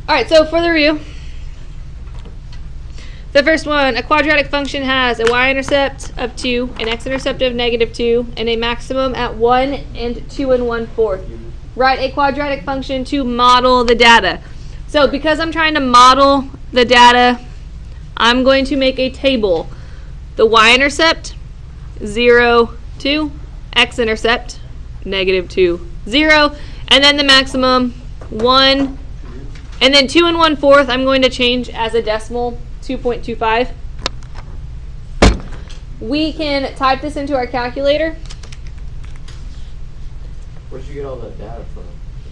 All right, so for the review, the first one, a quadratic function has a y-intercept of 2, an x-intercept of -2, and a maximum at 1 and 2 1/4. Write a quadratic function to model the data. So because I'm trying to model the data, I'm going to make a table. The y-intercept, 0, 2, x-intercept, -2, 0, and then the maximum, 1, and then 2 1/4 I'm going to change as a decimal, 2.25. We can type this into our calculator. Where'd you get all that data from?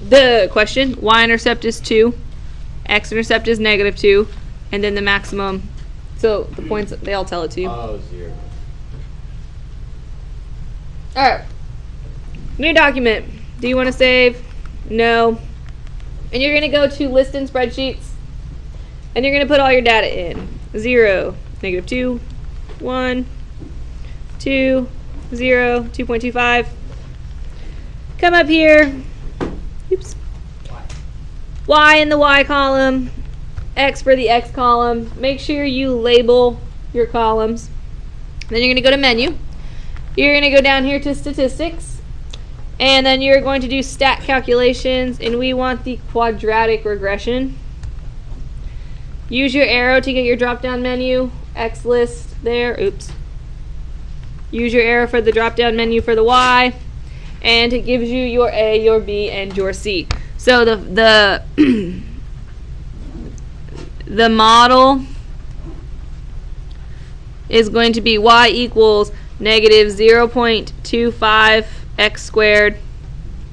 The question, y-intercept is 2, x-intercept is -2, and then the maximum, so the points, they all tell it to you. Oh, 0. All right, new document. Do you want to save? No. And you're going to go to list in spreadsheets, and you're going to put all your data in. 0, -2, 1, 2, 0, 2.25. Come up here. Oops. Y in the Y column, X for the X column. Make sure you label your columns. Then you're going to go to menu. You're going to go down here to statistics. And then you're going to do stat calculations, and we want the quadratic regression. Use your arrow to get your drop-down menu, X list there, oops. Use your arrow for the drop-down menu for the Y, and it gives you your A, your B, and your C. So the the model is going to be Y equals -0.25 x squared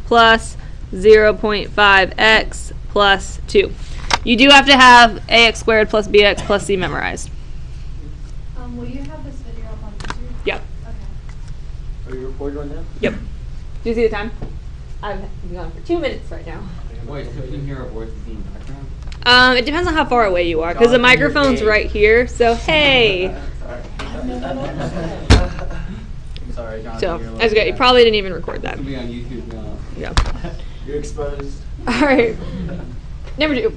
plus 0.5 x plus 2. You do have to have ax squared plus bx plus c memorized. Will you have this video up on YouTube? Yep. Okay. Are you recording right now? Yep. Do you see the time? I've been on for 2 minutes right now. Wait, so you can hear our voices in the background? It depends on how far away you are, because the microphone's right here. So hey. Sorry, John. So that's good. You probably didn't even record that. It'll be on YouTube now. Yeah. You're exposed. All right. Number 2.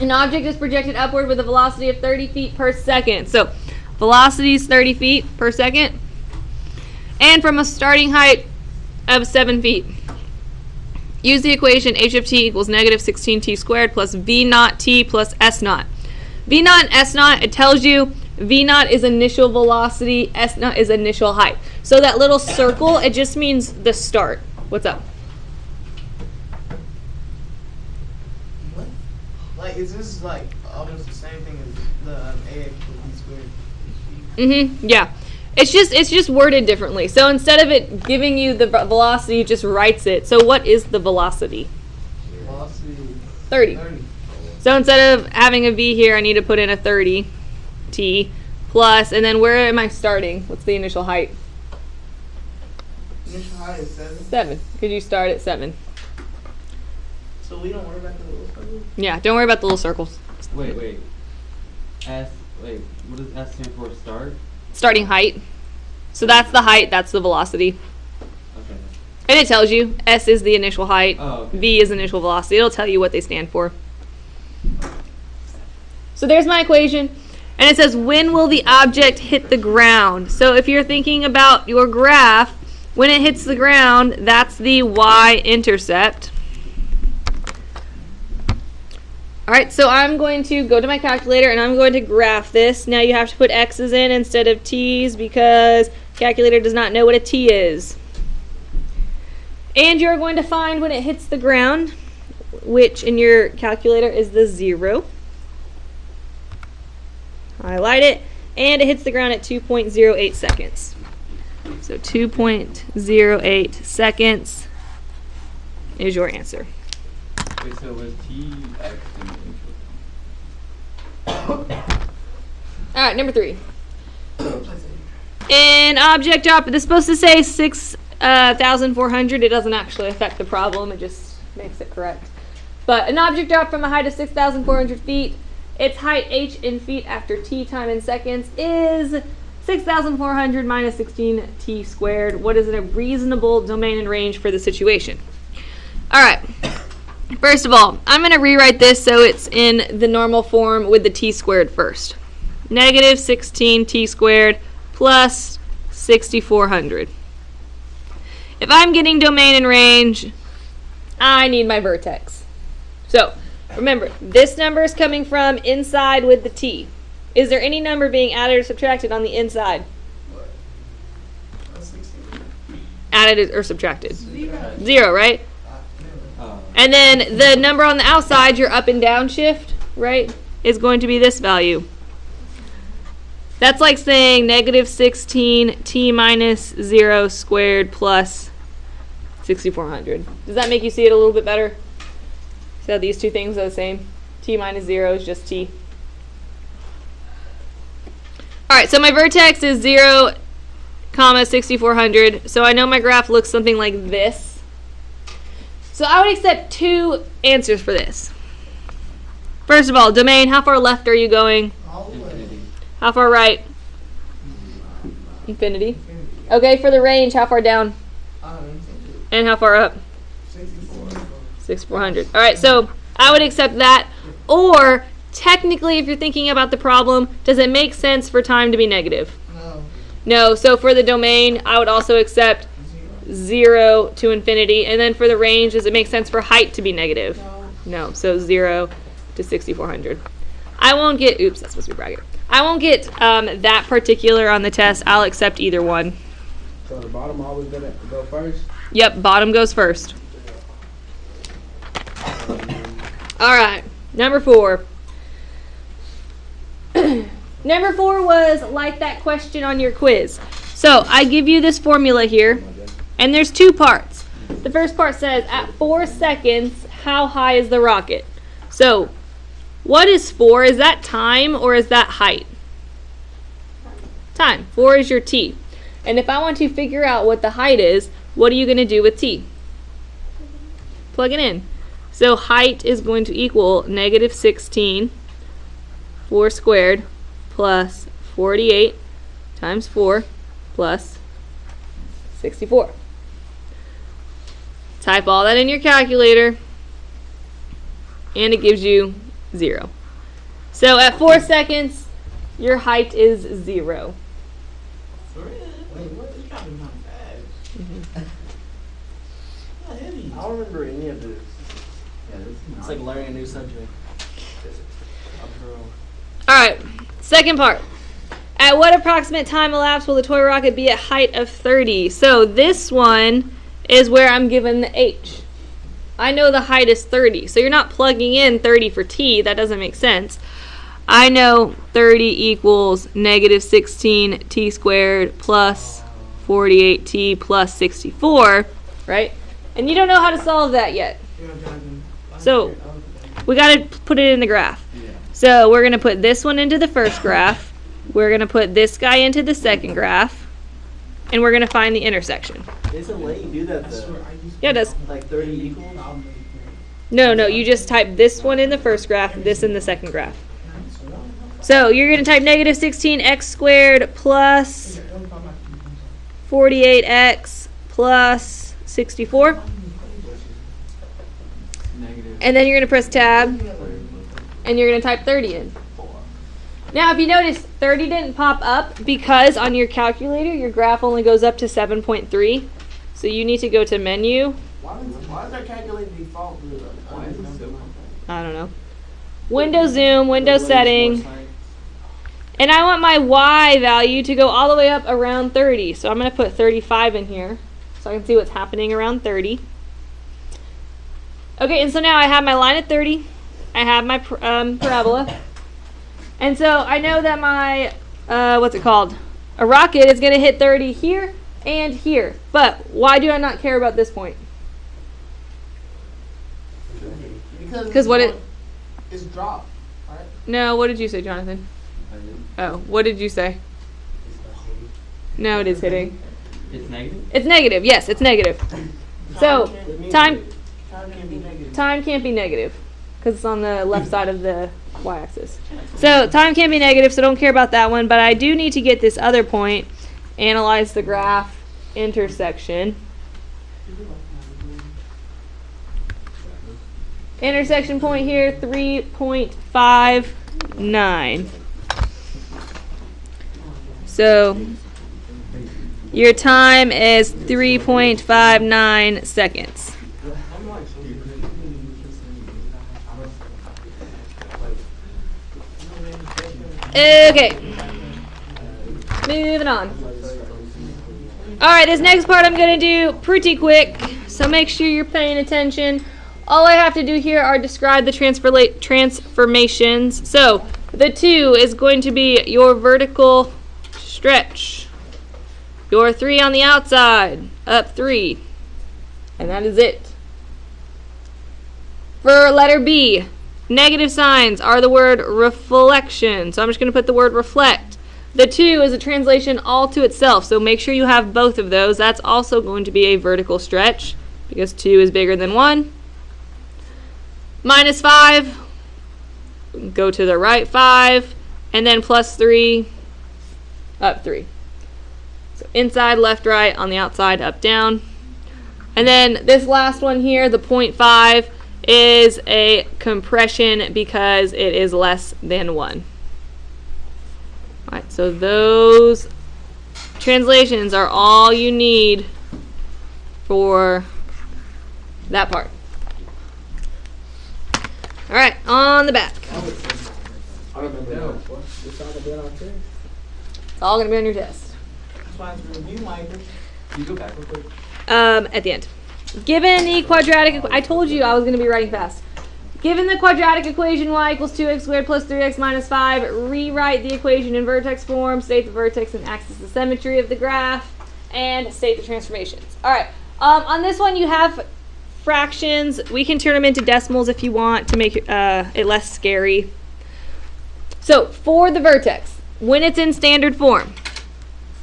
An object is projected upward with a velocity of 30 feet per second. So velocity is 30 feet per second. And from a starting height of 7 feet. Use the equation h of t equals -16t squared plus v naught t plus s naught. V naught and s naught, it tells you v naught is initial velocity, s naught is initial height. So that little circle, it just means the start. What's up? What? Like, is this like almost the same thing as the ax plus b squared? Yeah. It's just worded differently. So instead of it giving you the velocity, it just writes it. So what is the velocity? Velocity 30. So instead of having a v here, I need to put in a 30 t plus, and then where am I starting? What's the initial height? Initial height is 7. 7, because you start at 7. So we don't worry about the little circle? Yeah, don't worry about the little circles. Wait. What does S stand for? Start? Starting height. So that's the height, that's the velocity. Okay. And it tells you S is the initial height, Oh, okay. V is initial velocity. It'll tell you what they stand for. So there's my equation. And it says, when will the object hit the ground? So if you're thinking about your graph, when it hits the ground, that's the y-intercept. All right, so I'm going to go to my calculator and I'm going to graph this. Now you have to put x's in instead of t's because calculator does not know what a t is. And you're going to find when it hits the ground, which in your calculator is the 0. Highlight it, and it hits the ground at 2.08 seconds. So 2.08 seconds is your answer. Okay, so was T X and All right, number 3. An object drop, this is supposed to say 6,400. It doesn't actually affect the problem. It just makes it correct. But an object drop from a height of 6,400 feet, its height h in feet after t time in seconds is 6,400 minus 16t squared. What is a reasonable domain and range for the situation? All right. First of all, I'm going to rewrite this so it's in the normal form with the t squared first. Negative 16 t squared plus 6,400. If I'm getting domain and range, I need my vertex. So, remember, this number is coming from inside with the t. Is there any number being added or subtracted on the inside? What? 16. Added or subtracted? 0. 0, right? Never. And then the number on the outside, your up and down shift, right, is going to be this value. That's like saying negative 16 t minus 0 squared plus 6,400. Does that make you see it a little bit better? So these two things are the same. T minus 0 is just t. Alright, so my vertex is 0, comma 6,400. So I know my graph looks something like this. So I would accept two answers for this. First of all, domain, how far left are you going? All the way. Infinity. How far right? Infinity. Okay, for the range, how far down? Infinity. And how far up? 64. 6,400. All right, so I would accept that. Or, technically, if you're thinking about the problem, does it make sense for time to be negative? No. No, so for the domain, I would also accept 0 to infinity. And then for the range, does it make sense for height to be negative? No. No, so 0 to 6,400. I won't get, oops, that's supposed to be bracket. I won't get that particular on the test. I'll accept either one. So the bottom always gonna go first? Yep, bottom goes first. All right, number 4. Number 4 was like that question on your quiz. So I give you this formula here, and there's two parts. The first part says, at 4 seconds, how high is the rocket? So what is 4? Is that time or is that height? Time. 4 is your t. And if I want to figure out what the height is, what are you going to do with t? Plug it in. So height is going to equal negative 16, 4 squared, plus 48 times 4 plus 64. Type all that in your calculator, and it gives you 0. So at 4 seconds, your height is 0. For real? Wait, what? This probably not bad. Not heavy. I don't remember any of this. Yeah, this is It's not. like learning a new subject. Alright, second part. At what approximate time elapsed will the toy rocket be at height of 30? So this one is where I'm given the h. I know the height is 30, so you're not plugging in 30 for t. That doesn't make sense. I know 30 equals negative 16 t squared plus 48t plus 64, right? And you don't know how to solve that yet. So we got to put it in the graph. Yeah. So we're going to put this one into the first graph. We're going to put this guy into the second graph. And we're going to find the intersection. Doesn't let you do that though. Yeah, it does. Like 30 equals? No, you just type this one in the first graph, this in the second graph. So you're going to type negative 16x squared plus 48x plus 64. Negative. And then you're going to press tab, and you're going to type 30 in. Now, if you notice, 30 didn't pop up because on your calculator, your graph only goes up to 7.3. So you need to go to menu. Why is our calculator default blue? Why is it so complex? I don't know. Window zoom, window setting. And I want my Y value to go all the way up around 30. So I'm going to put 35 in here so I can see what's happening around 30. Okay, and so now I have my line at 30. I have my parabola. And so I know that my, what's it called? A rocket is going to hit 30 here and here. But why do I not care about this point? Because what it... It's dropped, right? No, what did you say, Jonathan? Oh, what did you say? No, it is hitting. It's negative? It's negative. Yes, it's negative. So, time Time can be negative. time can't be negative because it's on the left side of the y-axis. So, time can't be negative, so don't care about that one. But I do need to get this other point, analyze the graph intersection. Intersection point here, 3.59. So your time is 3.59 seconds. Okay. Moving on. Alright, this next part I'm going to do pretty quick, so make sure you're paying attention. All I have to do here are describe the transformations. So, the 2 is going to be your vertical stretch. Your 3 on the outside, up 3. And that is it. For letter B, negative signs are the word reflection. So I'm just going to put the word reflect. The 2 is a translation all to itself, so make sure you have both of those. That's also going to be a vertical stretch because 2 is bigger than 1. Minus 5, go to the right 5, and then plus 3, up 3. So inside, left, right, on the outside, up, down. And then this last one here, the 0.5, is a compression because it is less than 1. Alright, so those translations are all you need for that part. Alright, on the back. I remember that. It's all gonna be on our test. It's all going to be on your test. That's why it's review, Michael. Can you go back real quick? At the end. Given the quadratic, I told you I was going to be writing fast. Given the quadratic equation y equals 2x squared plus 3x minus 5, rewrite the equation in vertex form, state the vertex and axis of symmetry of the graph, and state the transformations. Alright, on this one you have fractions. We can turn them into decimals if you want to make it less scary. So, for the vertex, when it's in standard form,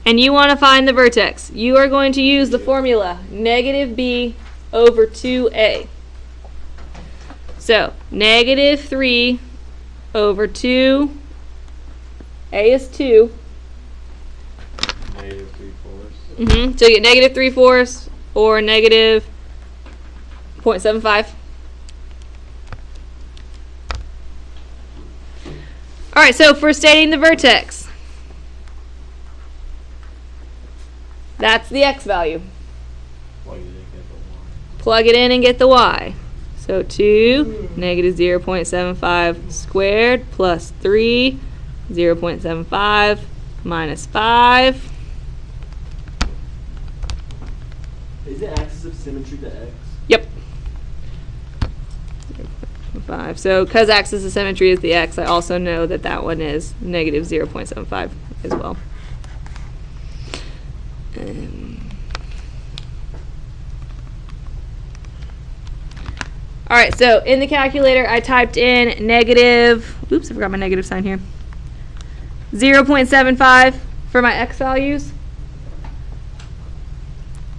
and you want to find the vertex, you are going to use the formula negative b over 2a. So, negative 3 over 2, a is 2. Negative 3/4. So you get negative 3/4 or negative 0.75. Alright, so for stating the vertex, that's the x value. Plug it in and get the y. So 2, negative 0.75 squared plus 3, 0.75 minus 5. Is the axis of symmetry to x? Yep. 5. So because axis of symmetry is the x, I also know that that one is negative 0.75 as well. Alright, so in the calculator I typed in negative, oops, I forgot my negative sign here, 0.75 for my x values.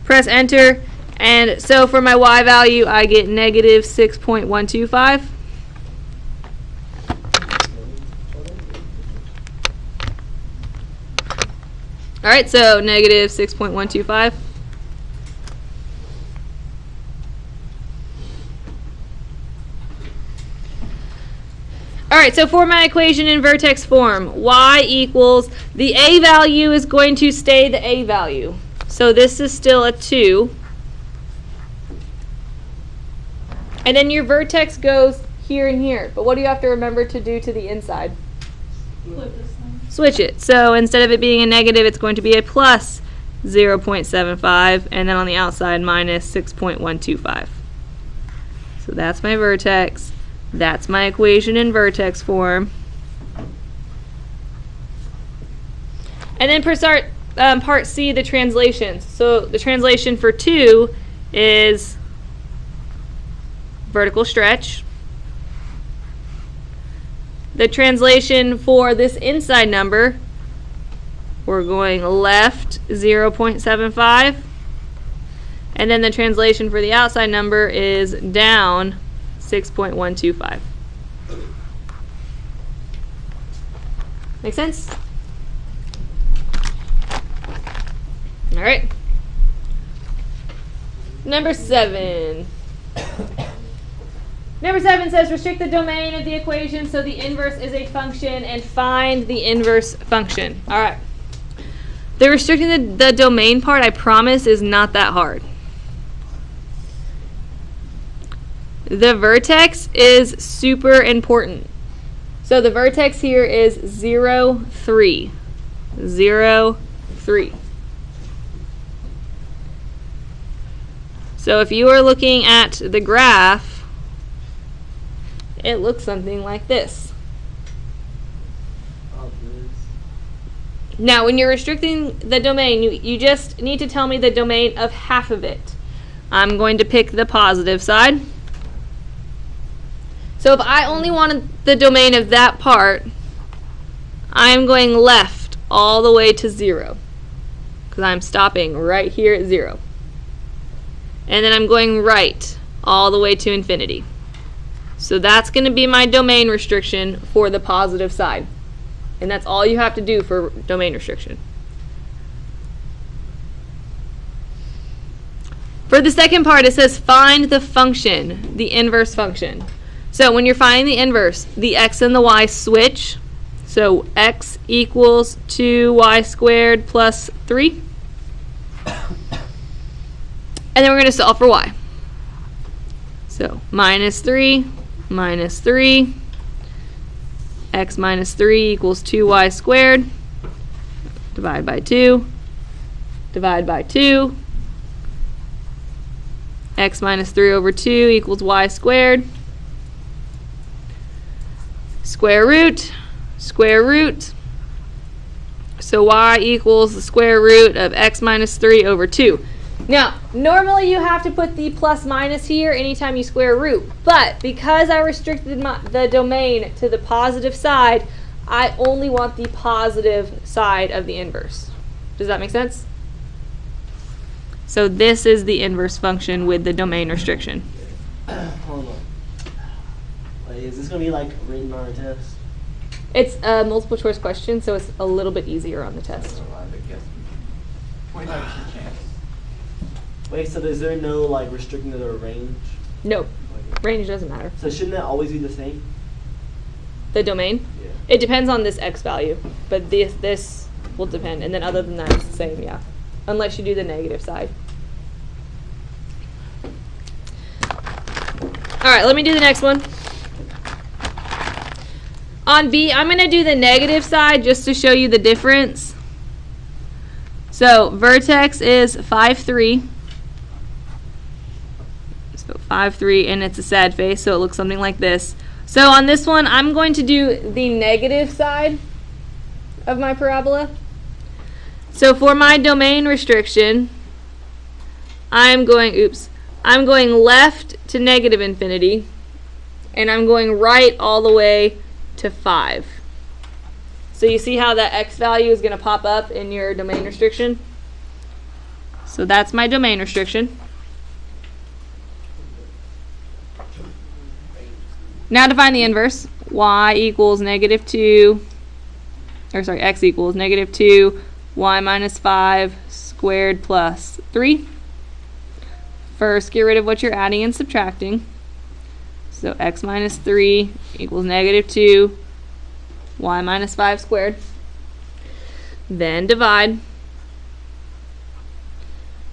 Press enter, and so for my y value I get negative 6.125. Alright, so negative 6.125. Alright, so for my equation in vertex form, y equals, the a value is going to stay the a value. So this is still a 2. And then your vertex goes here and here. But what do you have to remember to do to the inside? Flip this one. Switch it. So instead of it being a negative, it's going to be a plus 0.75. And then on the outside, minus 6.125. So that's my vertex. That's my equation in vertex form. And then part C, the translations. So the translation for 2 is vertical stretch. The translation for this inside number, we're going left 0.75. And then the translation for the outside number is down 6.125. Make sense? All right. Number 7. Number 7 says restrict the domain of the equation so the inverse is a function and find the inverse function. All right. The restricting the domain part, I promise, is not that hard. The vertex is super important. So the vertex here is 0, 3. 0, 3. So if you are looking at the graph, it looks something like this. Now, when you're restricting the domain, you just need to tell me the domain of half of it. I'm going to pick the positive side. So if I only wanted the domain of that part, I'm going left all the way to 0, because I'm stopping right here at 0. And then I'm going right all the way to infinity. So that's going to be my domain restriction for the positive side. And that's all you have to do for domain restriction. For the second part, it says find the function, the inverse function. So when you're finding the inverse, the x and the y switch. So x equals 2y squared plus 3. And then we're going to solve for y. So minus 3, minus 3. X minus 3 equals 2y squared. Divide by 2. Divide by 2. X minus 3 over 2 equals y squared. Square root. Square root. So y equals the square root of x minus 3 over 2. Now, normally you have to put the plus minus here anytime you square root, but because I restricted the domain to the positive side, I only want the positive side of the inverse. Does that make sense? So this is the inverse function with the domain restriction. Hold on. Wait, is this going to be like written on a test? It's a multiple choice question, so it's a little bit easier on the test. 25% chance. Wait, so is there no like restricting to the range? Nope. Range doesn't matter. So shouldn't that always be the same? The domain? Yeah. It depends on this x value, but this will depend. And then other than that, it's the same, yeah. Unless you do the negative side. All right, let me do the next one. On B, I'm going to do the negative side just to show you the difference. So vertex is 5, 3. So 5, 3, and it's a sad face, so it looks something like this. So on this one, I'm going to do the negative side of my parabola. So for my domain restriction, I'm going left to negative infinity, and I'm going right all the way to 5. So you see how that x value is going to pop up in your domain restriction? So that's my domain restriction. Now to find the inverse. Y equals negative 2, or sorry, x equals negative 2, y minus 5 squared plus 3. First, get rid of what you're adding and subtracting. So x minus 3 equals negative 2, y minus 5 squared. Then divide.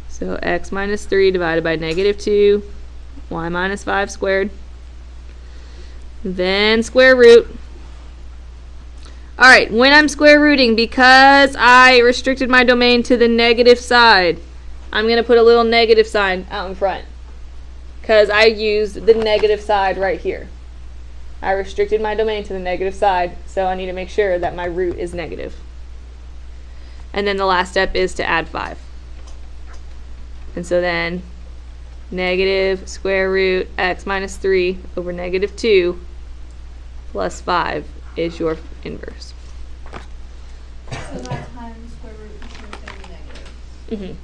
So x minus 3 divided by negative 2, y minus 5 squared. Then square root. Alright, when I'm square rooting, because I restricted my domain to the negative side, I'm going to put a little negative sign out in front. Because I used the negative side right here. I restricted my domain to the negative side, so I need to make sure that my root is negative. And then the last step is to add 5. And so then negative square root x minus 3 over negative 2 plus 5 is your inverse. So that times square root is going to be negative.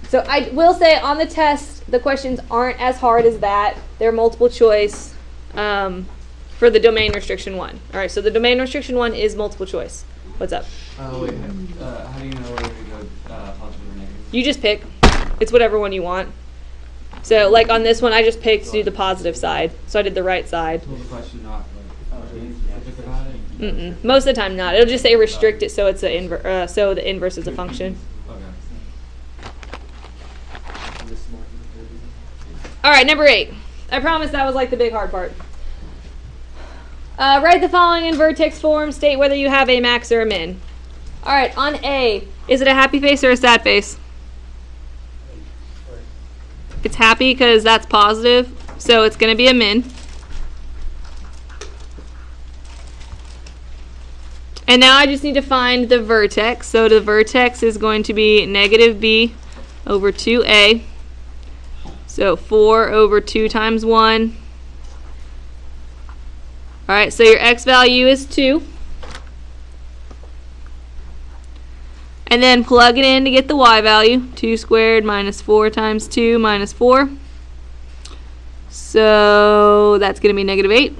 So I will say on the test, the questions aren't as hard as that. They're multiple choice for the domain restriction one. All right, so the domain restriction one is multiple choice. What's up? Wait, how do you know whether to go positive or negative? You just pick. It's whatever one you want. So like on this one, I just picked to do the positive side. So I did the right side. So the question not like specific about it? Most of the time not. It'll just say restrict it so it's a so the inverse is a function. Okay. All right, number 8. I promise that was like the big hard part. Write the following in vertex form. State whether you have a max or a min. All right, on A, is it a happy face or a sad face? It's happy because that's positive, so it's going to be a min. And now I just need to find the vertex. So the vertex is going to be negative b over 2a. So 4 over 2 times 1. All right, so your x value is 2. And then plug it in to get the y value. 2 squared minus 4 times 2 minus 4. So that's going to be negative 8.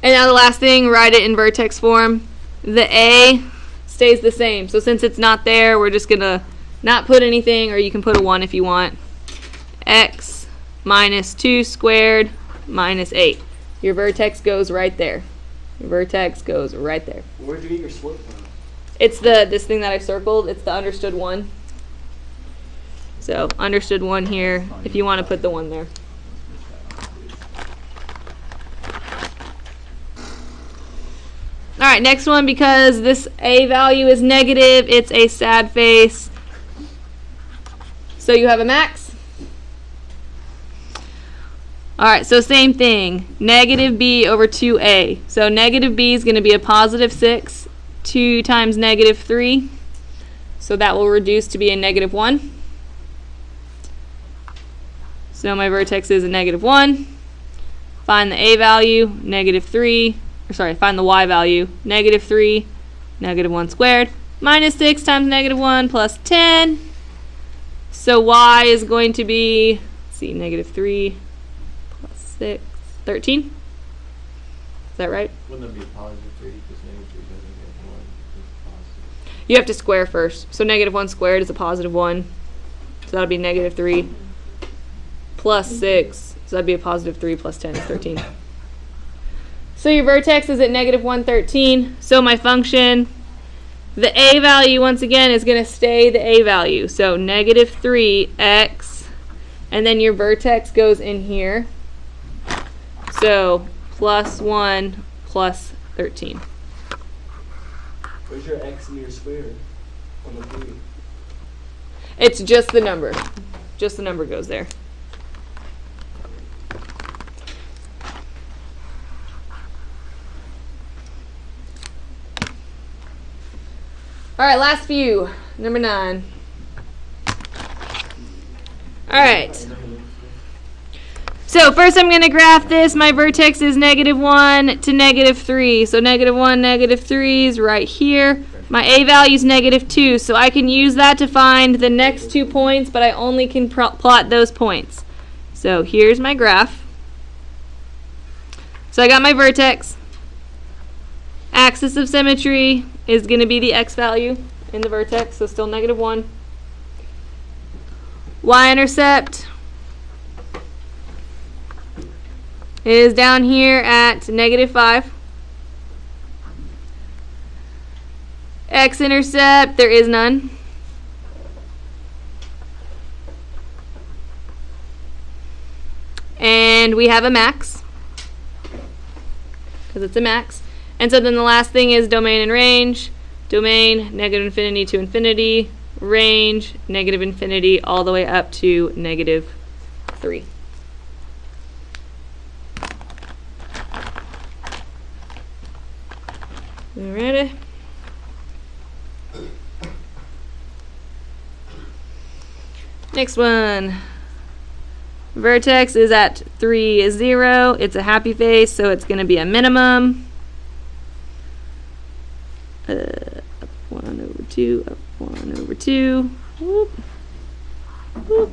And now the last thing, write it in vertex form. The a stays the same. So since it's not there, we're just going to not put anything, or you can put a 1 if you want. X minus 2 squared minus 8. Your vertex goes right there. Your vertex goes right there. Where'd you get your slope from? It's this thing that I circled. It's the understood 1. So understood 1 here, if you want to put the 1 there. All right, next one, because this a value is negative, it's a sad face. So you have a max. All right, so same thing, negative b over 2a. So negative b is going to be a positive 6, 2 times negative 3. So that will reduce to be a negative 1. So my vertex is a negative 1. Find the a value, negative 3. Find the y value, negative 3, negative 1 squared, minus 6 times negative 1 plus 10. So y is going to be, let's see, negative 3 plus 6, 13. Is that right? Wouldn't that be a positive 3? Because negative 3 doesn't get 1. It's positive. You have to square first. So negative 1 squared is a positive 1. So that'll be negative 3 plus 6. So that'd be a positive 3 plus 10 is 13. So your vertex is at negative 113. So my function, the a value, once again, is going to stay the a value. So negative 3x, and then your vertex goes in here. So plus 1 plus 13. Where's your x and your square on the 3? It's just the number. Just the number goes there. All right, last few. Number 9. All right. So first I'm going to graph this. My vertex is negative 1 to negative 3. So negative 1, negative 3 is right here. My a value is negative 2. So I can use that to find the next 2 points, but I only can plot those points. So here's my graph. So I got my vertex. Axis of symmetry is going to be the x value in the vertex, so still negative 1. Y-intercept is down here at negative 5. X-intercept, there is none. And we have a max, because it's a max. And so then the last thing is domain and range. Domain, negative infinity to infinity. Range, negative infinity all the way up to negative 3. Alrighty. Next one. Vertex is at 3 is 0. It's a happy face, so it's going to be a minimum. Up 1 over 2, up 1 over 2. Whoop. Whoop.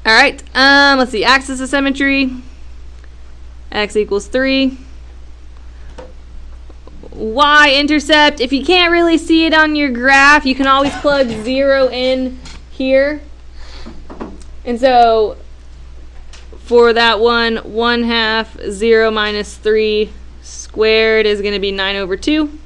All right, let's see, axis of symmetry. X equals 3. y-intercept, if you can't really see it on your graph, you can always plug 0 in here. And so for that one, 1/2 0 minus 3 squared is going to be 9/2.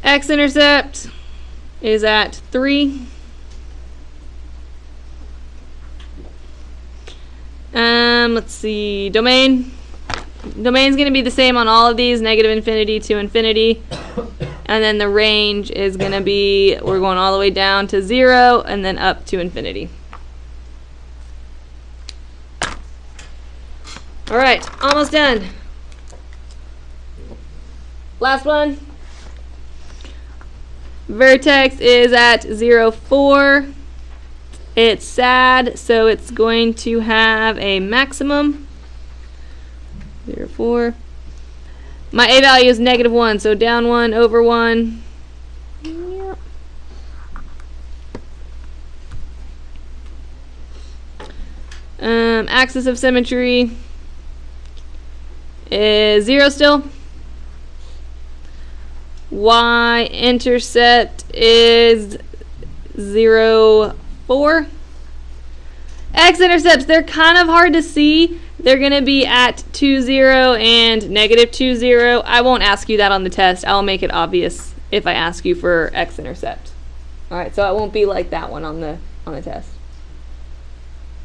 X-intercept is at 3. Let's see, domain. Domain's going to be the same on all of these, -infinity to infinity. And then the range is going to be, we're going all the way down to 0 and then up to infinity. All right, almost done. Last one. Vertex is at 0, 4. It's sad, so it's going to have a maximum. 0, 4. My A value is -1, so down 1, over 1. Yep. Axis of symmetry is 0 still. Y-intercept is 0, 4. X-intercepts, they're kind of hard to see. They're going to be at 2, 0 and -2, 0. I won't ask you that on the test. I'll make it obvious if I ask you for X-intercept. All right, so it won't be like that one on the test.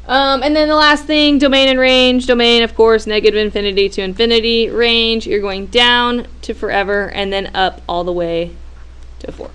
And then the last thing, domain and range. Domain, of course, -infinity to infinity. Range, you're going down to forever and then up all the way to 4.